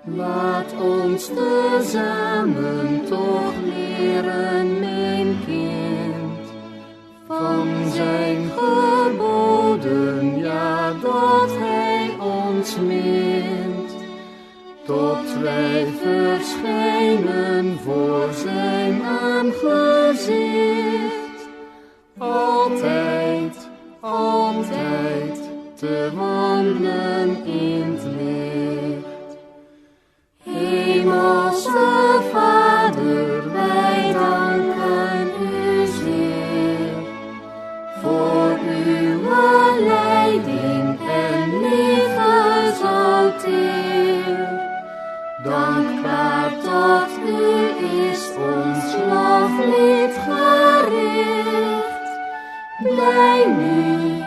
Laat ons tezamen toch leren, mijn kind, van zijn geboden, ja, dat hij ons mint, tot wij verschijnen voor zijn aangezicht. Altijd, altijd te wandelen in het licht. Hemelse Vader, wij danken u zeer voor uw leiding en liefde zo teer. Dankbaar tot u is ons loflied gericht. Blij nu,